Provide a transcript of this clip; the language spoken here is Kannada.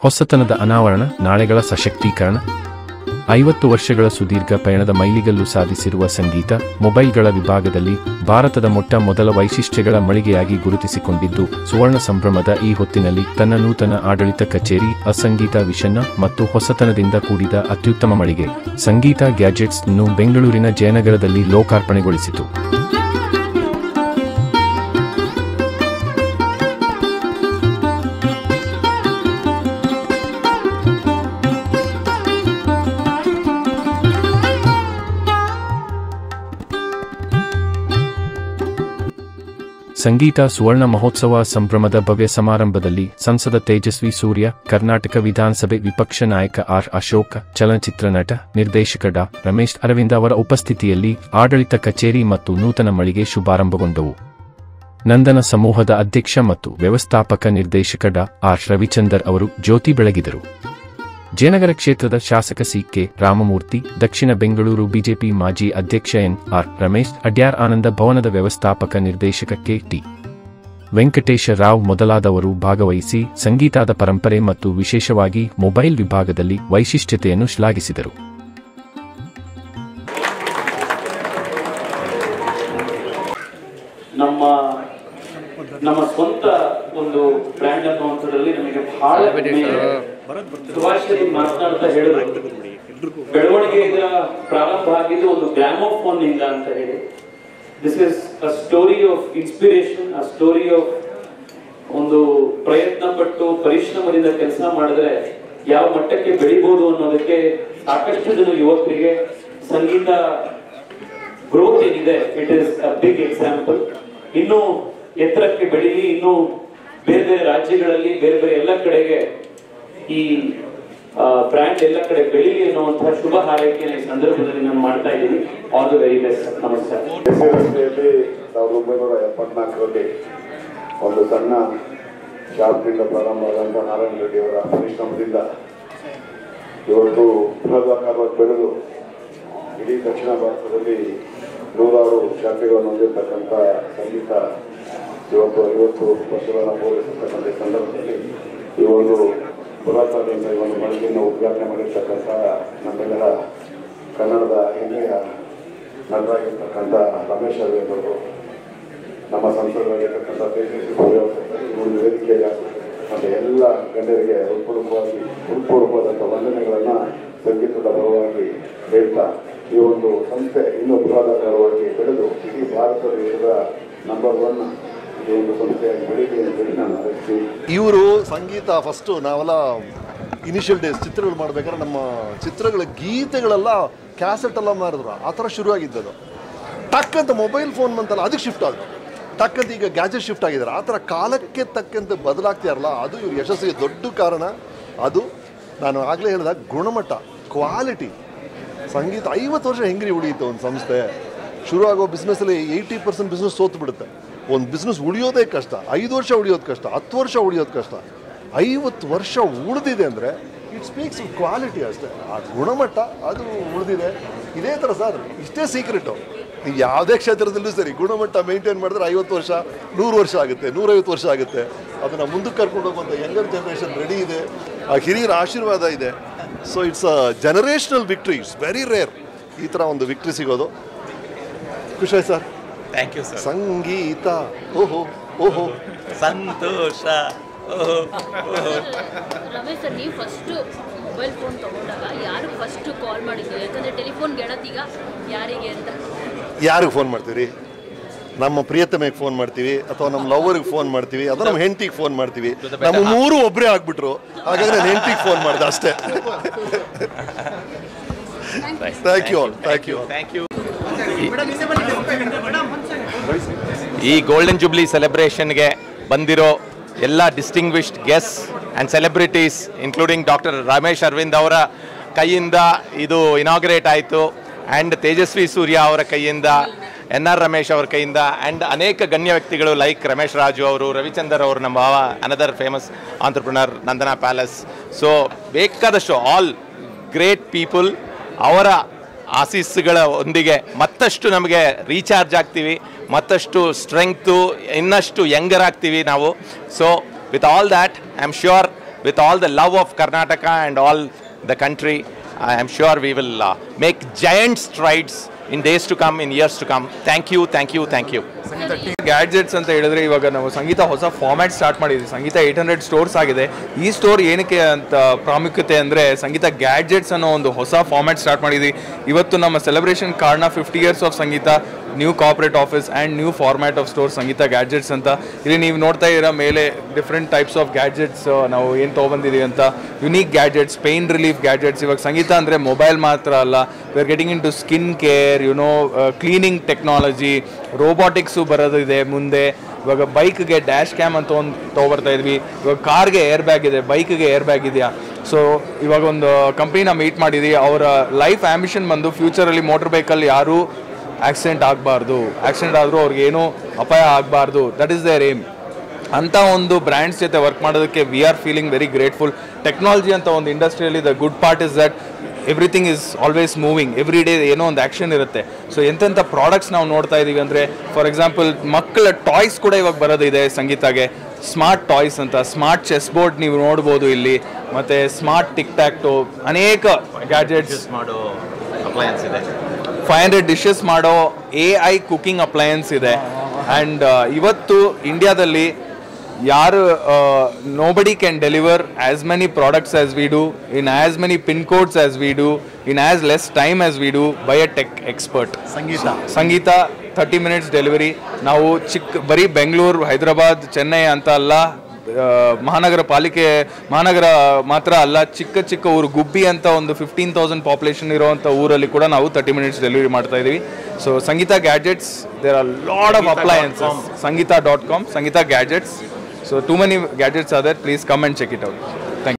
ಹೊಸತನದ ಅನಾವರಣ, ನಾಳೆಗಳ ಸಶಕ್ತೀಕರಣ. 50 ವರ್ಷಗಳ ಸುದೀರ್ಘ ಪಯಣದ ಮೈಲಿಗಲ್ಲು ಸಾಧಿಸಿರುವ ಸಂಗೀತ ಮೊಬೈಲ್ಗಳ ವಿಭಾಗದಲ್ಲಿ ಭಾರತದ ಮೊದಲ ವೈಶಿಷ್ಟ್ಯಗಳ ಮಳಿಗೆಯಾಗಿ ಗುರುತಿಸಿಕೊಂಡಿದ್ದು, ಸುವರ್ಣ ಸಂಭ್ರಮದ ಈ ಹೊತ್ತಿನಲ್ಲಿ ತನ್ನ ನೂತನ ಆಡಳಿತ ಕಚೇರಿ, ಸಂಗೀತ ವಿಷನ್ ಮತ್ತು ಹೊಸತನದಿಂದ ಕೂಡಿದ ಅತ್ಯುತ್ತಮ ಮಳಿಗೆ ಸಂಗೀತ ಗ್ಯಾಜೆಟ್ಸ್ ಅನ್ನು ಬೆಂಗಳೂರಿನ ಜಯನಗರದಲ್ಲಿ ಲೋಕಾರ್ಪಣೆಗೊಳಿಸಿತು. ಸಂಗೀತ ಸುವರ್ಣ ಮಹೋತ್ಸವ ಸಂಭ್ರಮದ ಭವ್ಯ ಸಮಾರಂಭದಲ್ಲಿ ಸಂಸದ ತೇಜಸ್ವಿ ಸೂರ್ಯ, ಕರ್ನಾಟಕ ವಿಧಾನಸಭೆ ವಿಪಕ್ಷ ನಾಯಕ ಆರ್ ಅಶೋಕ್, ಚಲನಚಿತ್ರ ನಟ, ನಿರ್ದೇಶಕ ಡಾ. ರಮೇಶ್ ಅರವಿಂದ್ ಅವರ ಉಪಸ್ಥಿತಿಯಲ್ಲಿ ಆಡಳಿತ ಕಚೇರಿ ಮತ್ತು ನೂತನ ಮಳಿಗೆ ಶುಭಾರಂಭಗೊಂಡವು. ನಂದನ ಸಮೂಹದ ಅಧ್ಯಕ್ಷ ಮತ್ತು ವ್ಯವಸ್ಥಾಪಕ ನಿರ್ದೇಶಕ ಡಾ. ಆರ್ ರವಿಚಂದರ್ ಅವರು ಜ್ಯೋತಿ ಬೆಳಗಿದರು. ಜಯನಗರ ಕ್ಷೇತ್ರದ ಶಾಸಕ ಸಿ.ಕೆ. ರಾಮಮೂರ್ತಿ, ದಕ್ಷಿಣ ಬೆಂಗಳೂರು ಬಿಜೆಪಿ ಮಾಜಿ ಅಧ್ಯಕ್ಷ ಎನ್.ಆರ್. ರಮೇಶ್, ಅಡ್ಯಾರ್ ಆನಂದ ಭವನದ ವ್ಯವಸ್ಥಾಪಕ ನಿರ್ದೇಶಕ ಕೆ.ಟಿ. ವೆಂಕಟೇಶ ರಾವ್ ಮೊದಲಾದವರು ಭಾಗವಹಿಸಿ ಸಂಗೀತದ ಪರಂಪರೆ ಮತ್ತು ವಿಶೇಷವಾಗಿ ಮೊಬೈಲ್ ವಿಭಾಗದಲ್ಲಿ ವೈಶಿಷ್ಟ್ಯತೆಯನ್ನು ಶ್ಲಾಘಿಸಿದರು. ನಮ್ಮ ಸ್ವಂತ ಒಂದು ಬ್ರ್ಯಾಂಡ್ ಅನ್ನುವಂಥದ್ರಲ್ಲಿ ನಮಗೆ ಬಹಳ ಸುಭಾಷ್ ಮಾತನಾಡ್ತಾ ಹೇಳಿದ್ರು, ಬೆಳವಣಿಗೆ ಇದರ ಪ್ರಾರಂಭ ಆಗಿದ್ದು ಒಂದು ಗ್ರಾಮೋಫೋನ್ ನಿಂದ ಅಂತ ಹೇಳಿ. This is a story of inspiration, a story of ಒಂದು ಪ್ರಯತ್ನ ಪಟ್ಟು ಪರಿಶ್ರಮದಿಂದ ಕೆಲಸ ಮಾಡಿದ್ರೆ ಯಾವ ಮಟ್ಟಕ್ಕೆ ಬೆಳಿಬಹುದು ಅನ್ನೋದಕ್ಕೆ ಸಾಕಷ್ಟು ಜನ ಯುವಕರಿಗೆ ಸಂಗೀತ ಗ್ರೋತ್ ಏನಿದೆ, it is a big example. ಇನ್ನು ಎತ್ತರಕ್ಕೆ ಬೆಳೀಲಿ, ಇನ್ನು ಬೇರೆ ಬೇರೆ ರಾಜ್ಯಗಳಲ್ಲಿ ಬೇರೆ ಬೇರೆ ಎಲ್ಲ ಕಡೆಗೆ ಈ ಬ್ರ್ಯಾಂಡ್ ಎಲ್ಲ ಕಡೆ ಬೆಳೀಲಿ ಅನ್ನುವಂತಹ ಶುಭ ಹಾರೈಕೆಯನ್ನು ಈ ಸಂದರ್ಭದಲ್ಲಿ ನಾನು ಮಾಡ್ತಾ ಇದ್ದೀನಿ. All the very best. ನಮಸ್ಕಾರ. 1974ರಲ್ಲಿ ಒಂದು ಸಣ್ಣ ಶಾಪ್ನಿಂದ ಪ್ರಾರಂಭವಾದಂತಹ ನಾರಾಯಣ ರೆಡ್ಡಿ ಅವರ ಪರಿಶ್ರಮದಿಂದ ಇವತ್ತು ಬೃಹದಾಕಾರವಾಗಿ ಬೆಳೆದು ಇಡೀ ದಕ್ಷಿಣ ಭಾರತದಲ್ಲಿ 100 ಶಾಖೆಗಳನ್ನು ಹೊಂದಿರತಕ್ಕಂಥ ಸಂಗೀತ ಇವತ್ತು 50 ವರ್ಷಗಳನ್ನು ಪೂರೈಸಿರ್ತಕ್ಕಂಥ ಸಂದರ್ಭದಲ್ಲಿ ಈ ಒಂದು ಪುರಾತನದಿಂದ ಈ ಒಂದು ಮಳಿಗೆಯನ್ನು ಉದ್ಘಾಟನೆ ಮಾಡಿರ್ತಕ್ಕಂಥ ನಮ್ಮೆಲ್ಲರ ಕನ್ನಡದ ಹೆಮ್ಮೆಯ ನಟರಾಗಿರ್ತಕ್ಕಂಥ ರಮೇಶ್ ಅರವಿಂದ್ ಅವರು, ನಮ್ಮ ಸಂಸದರಾಗಿರ್ತಕ್ಕಂಥ ತೇಜಸ್ವಿ ಸೂರ್ಯ ಈ ಒಂದು ವೇದಿಕೆಯ ಮತ್ತು ಎಲ್ಲ ಗಣ್ಯರಿಗೆ ಹೃತ್ಪೂರ್ವಕವಾದಂಥ ವಂದನೆಗಳನ್ನು ಸಂಗೀತದ ಪರವಾಗಿ ಹೇಳ್ತಾ, ಈ ಒಂದು ಸಂಸ್ಥೆ ಇನ್ನೂ ಬೃಹದಾಕಾರವಾಗಿ ಬೆಳೆದು ಇಡೀ ಭಾರತ ದೇಶದ ನಂಬರ್ 1 ಈ ಒಂದು ಸಂಸ್ಥೆಯಾಗಿ ಬೆಳೀಲಿ ಅಂತೇಳಿ ನಾನು ಅರಸ್ತೀನಿ. ಇವರು ಸಂಗೀತ ಫಸ್ಟು ನಾವೆಲ್ಲ ಇನಿಷಿಯಲ್ ಡೇಸ್ ಚಿತ್ರಗಳು ಮಾಡ್ಬೇಕಾದ್ರೆ ನಮ್ಮ ಚಿತ್ರಗಳ ಗೀತೆಗಳೆಲ್ಲ ಕ್ಯಾಸೆಟ್ ಎಲ್ಲ ಮಾರಿದ್ರು. ಆ ಥರ ಶುರುವಾಗಿದ್ದದು. ಟಕ್ಕಂತ ಮೊಬೈಲ್ ಫೋನ್ ಬಂತಲ್ಲ, ಅದಕ್ಕೆ ಶಿಫ್ಟ್ ಆದ್ರು. ಟಕ್ಕಂತ ಈಗ ಗ್ಯಾಜೆಟ್ ಶಿಫ್ಟ್ ಆಗಿದ್ದಾರೆ. ಆ ಥರ ಕಾಲಕ್ಕೆ ತಕ್ಕಂತೆ ಬದಲಾಗ್ತಾರಲ್ಲ, ಅದು ಇವ್ರ ಯಶಸ್ಸಿಗೆ ದೊಡ್ಡ ಕಾರಣ. ಅದು ನಾನು ಆಗಲೇ ಹೇಳಿದ ಗುಣಮಟ್ಟ, ಕ್ವಾಲಿಟಿ. ಸಂಗೀತ 50 ವರ್ಷ ಹೆಂಗ್ರಿ ಉಳಿಯುತ್ತೆ ಒಂದು ಸಂಸ್ಥೆ. ಶುರುವಾಗೋ ಬಿಸ್ನೆಸ್ಸಲ್ಲಿ 80% ಬಿಸ್ನೆಸ್ ಸೋತು ಬಿಡುತ್ತೆ. ಒಂದು ಬಿಸ್ನೆಸ್ ಉಳಿಯೋದೇ ಕಷ್ಟ. 5 ವರ್ಷ ಉಳಿಯೋದು ಕಷ್ಟ, 10 ವರ್ಷ ಉಳಿಯೋದು ಕಷ್ಟ. 50 ವರ್ಷ ಉಳಿದಿದೆ ಅಂದರೆ ಇಟ್ ಸ್ಪೀಕ್ಸ್ ಕ್ವಾಲಿಟಿ ಅಷ್ಟೇ. ಆ ಗುಣಮಟ್ಟ ಅದು ಉಳಿದಿದೆ. ಇದೇ ಥರ ಸರ್, ಇಷ್ಟೇ ಸೀಕ್ರೆಟು. ನೀವು ಯಾವುದೇ ಕ್ಷೇತ್ರದಲ್ಲೂ ಸರಿ ಗುಣಮಟ್ಟ ಮೇಂಟೈನ್ ಮಾಡಿದ್ರೆ 50 ವರ್ಷ, 100 ವರ್ಷ ಆಗುತ್ತೆ, 150 ವರ್ಷ ಆಗುತ್ತೆ. ಅದನ್ನು ಮುಂದಕ್ಕೆ ಕರ್ಕೊಂಡು ಹೋಗುವಂಥ ಯಂಗರ್ ಜನ್ರೇಷನ್ ರೆಡಿ ಇದೆ. ಆ ಹಿರಿಯರ ಆಶೀರ್ವಾದ ಇದೆ. So it's a generational victory. It's very rare ಈ ಥರ ಒಂದು ವಿಕ್ಟ್ರಿ ಸಿಗೋದು. ಖುಷಿ sir. Thank you sir. Sangeetha ಓಹೋ ಓಹೋ ಸಂತೋಷ. ರಮೇಶ್ ಸರ್, ನೀವು ಫಸ್ಟು ಮೊಬೈಲ್ ಫೋನ್ ತೊಗೊಂಡಾಗ ಯಾರು ಫಸ್ಟು ಕಾಲ್ ಮಾಡಿದ್ದು? ಯಾಕಂದರೆ ಟೆಲಿಫೋನ್ ಗೆಳತೀಗ ಯಾರಿಗೆ ಅಂತ. ಯಾರಿಗೆ ಫೋನ್ ಮಾಡ್ತೀವಿ? ನಮ್ಮ ಪ್ರಿಯತಮೆಗೆ ಫೋನ್ ಮಾಡ್ತೀವಿ, ಅಥವಾ ನಮ್ಮ ಲವರ್ಗೆ ಫೋನ್ ಮಾಡ್ತೀವಿ, ಅಥವಾ ನಮ್ಮ ಹೆಂಡತಿಗೆ ಫೋನ್ ಮಾಡ್ತೀವಿ. ನಮ್ಮ 3 ಒಬ್ಬರೇ ಆಗ್ಬಿಟ್ರು. ಹಾಗಾಗಿ ನಾನು ಹೆಂಡತಿಗೆ ಫೋನ್ ಮಾಡಿದೆ ಅಷ್ಟೇ. Thank you all. Thank you. Thank you. ಈ ಗೋಲ್ಡನ್ ಜೂಬ್ಲಿ ಸೆಲೆಬ್ರೇಷನ್ಗೆ ಬಂದಿರೋ ಎಲ್ಲ distinguished guest and celebrities including doctor Ramesh Aravind ಅವರ ಕೈಯಿಂದ ಇದು ಇನಾಗ್ರೇಟ್ ಆಯಿತು. ಆ್ಯಂಡ್ ತೇಜಸ್ವಿ ಸೂರ್ಯ ಅವರ ಕೈಯಿಂದ, ಎನ್.ಆರ್. ರಮೇಶ್ ಅವರ ಕೈಯಿಂದ, ಆ್ಯಂಡ್ ಅನೇಕ ಗಣ್ಯ ವ್ಯಕ್ತಿಗಳು ಲೈಕ್ ರಮೇಶ್ ರಾಜು ಅವರು, ರವಿಚಂದರ್ ಅವರು, ನಮ್ಮ ಭಾವ another famous entrepreneur, Nandana palace. So ಬೇಕಾದಷ್ಟು ಆಲ್ ಗ್ರೇಟ್ ಪೀಪಲ್ ಅವರ ಆಶೀಸ್ಸುಗಳ ಒಂದಿಗೆ ಮತ್ತಷ್ಟು ನಮಗೆ ರೀಚಾರ್ಜ್ ಆಗ್ತೀವಿ, ಮತ್ತಷ್ಟು ಸ್ಟ್ರೆಂಗ್ತು, ಇನ್ನಷ್ಟು ಯಂಗರ್ ಆಗ್ತೀವಿ ನಾವು. So with all that I am sure with all the love of Karnataka and all the country. I am sure we will make giant strides in days to come, in years to come. Thank you, thank you, thank you. Gadgets ಅಂತ ಹೇಳಿದ್ರೆ ಇವಾಗ ನಾವು ಸಂಗೀತ ಹೊಸ ಫಾರ್ಮ್ಯಾಟ್ ಸ್ಟಾರ್ಟ್ ಮಾಡಿದ್ವಿ. ಸಂಗೀತ 800 ಸ್ಟೋರ್ಸ್ ಆಗಿದೆ. ಈ ಸ್ಟೋರ್ ಏನಕ್ಕೆ ಅಂತ ಪ್ರಾಮುಖ್ಯತೆ ಅಂದರೆ ಸಂಗೀತ ಗ್ಯಾಡ್ಜೆಟ್ಸ್ ಅನ್ನೋ ಒಂದು ಹೊಸ ಫಾರ್ಮ್ಯಾಟ್ ಸ್ಟಾರ್ಟ್ ಮಾಡಿದ್ವಿ. ಇವತ್ತು ನಮ್ಮ ಸೆಲೆಬ್ರೇಷನ್ ಕಾರಣ 50 years of Sangeetha, new corporate office and new format of store Sangeetha gadgets ಅಂತ. ಇಲ್ಲಿ ನೀವು ನೋಡ್ತಾ ಇರೋ ಮೇಲೆ ಡಿಫ್ರೆಂಟ್ ಟೈಪ್ಸ್ ಆಫ್ ಗ್ಯಾಡ್ಜೆಟ್ಸ್ ನಾವು ಏನು ತೊಗೊಬಂದಿದ್ದೀವಿ ಅಂತ. Unique gadgets, pain relief gadgets. ಇವಾಗ ಸಂಗೀತ ಅಂದರೆ ಮೊಬೈಲ್ ಮಾತ್ರ ಅಲ್ಲ, we are getting in to skin care, cleaning technology, robotics ಬರೋದಿದೆ ಮುಂದೆ. ಇವಾಗ ಬೈಕ್ಗೆ ಡ್ಯಾಶ್ ಕ್ಯಾಮ್ ಅಂತ ಒಂದು ತೊಗೊಬರ್ತಾ ಇದ್ವಿ. ಇವಾಗ ಕಾರ್ಗೆ ಏರ್ ಬ್ಯಾಗ್ ಇದೆ, ಬೈಕ್ಗೆ ಏರ್ ಬ್ಯಾಗ್ ಇದೆಯಾ. ಸೊ ಇವಾಗ ಒಂದು ಕಂಪ್ನಿನ ಮೀಟ್ ಮಾಡಿದ್ವಿ. ಅವರ ಲೈಫ್ ಆ್ಯಂಬಿಷನ್ ಬಂದು ಫ್ಯೂಚರಲ್ಲಿ ಮೋಟರ್ ಬೈಕಲ್ಲಿ ಯಾರೂ ಆಕ್ಸಿಡೆಂಟ್ ಆಗಬಾರ್ದು, ಆಕ್ಸಿಡೆಂಟ್ ಆದರೂ ಅವ್ರಿಗೇನು ಅಪಾಯ ಆಗಬಾರ್ದು. That is their aim. ಅಂಥ ಒಂದು ಬ್ರ್ಯಾಂಡ್ಸ್ ಜೊತೆ ವರ್ಕ್ ಮಾಡೋದಕ್ಕೆ we are feeling very grateful. Technology ಅಂತ ಒಂದು ಇಂಡಸ್ಟ್ರಿಯಲ್ಲಿ the good part is that everything is always moving. Every day ಏನೋ ಒಂದು ಆ್ಯಕ್ಷನ್ ಇರುತ್ತೆ. ಸೊ ಎಂತೆಂಥ ಪ್ರಾಡಕ್ಟ್ಸ್ ನಾವು ನೋಡ್ತಾ ಇದ್ದೀವಿ ಅಂದರೆ, ಫಾರ್ ಎಕ್ಸಾಂಪಲ್ ಮಕ್ಕಳ ಟಾಯ್ಸ್ ಕೂಡ ಇವಾಗ ಬರೋದಿದೆ ಸಂಗೀತಾಗೆ. ಸ್ಮಾರ್ಟ್ ಟಾಯ್ಸ್ ಅಂತ, ಸ್ಮಾರ್ಟ್ ಚೆಸ್ ಬೋರ್ಡ್ ನೀವು ನೋಡ್ಬೋದು ಇಲ್ಲಿ, ಮತ್ತು ಸ್ಮಾರ್ಟ್ ಟಿಕ್ ಟ್ಯಾಕ್ಟು, ಅನೇಕ ಗ್ಯಾಡ್ಜೆಟ್ಸ್ ಮಾಡೋ ಅಪ್ಲಯನ್ಸ್ ಇದೆ. 500 ಡಿಶಸ್ ಮಾಡೋ AI ಕುಕಿಂಗ್ ಅಪ್ಲಯನ್ಸ್ ಇದೆ. ಆ್ಯಂಡ್ ಇವತ್ತು ಇಂಡಿಯಾದಲ್ಲಿ ಯಾರು nobody can deliver as many products as we do, in as many pin codes as we do, in as less time as we do by a tech expert. Sangeetha 30 minutes delivery. ನಾವು ಬರೀ ಬೆಂಗಳೂರು, ಹೈದರಾಬಾದ್, ಚೆನ್ನೈ ಅಂತ ಅಲ್ಲ, ಮಹಾನಗರ ಮಾತ್ರ ಅಲ್ಲ, ಚಿಕ್ಕ ಚಿಕ್ಕ ಊರು ಗುಬ್ಬಿ ಅಂತ ಒಂದು 15,000 ಪಾಪ್ಯುಲೇಷನ್ ಇರುವಂಥ ಊರಲ್ಲಿ ಕೂಡ ನಾವು 30 minutes ಡೆಲಿವರಿ ಮಾಡ್ತಾ ಇದ್ದೀವಿ. So Sangeetha gadgets, there are lot of appliances. Sangeeta.com, Sangeeta Gadgets. So too many gadgets are there. Please come and check it out.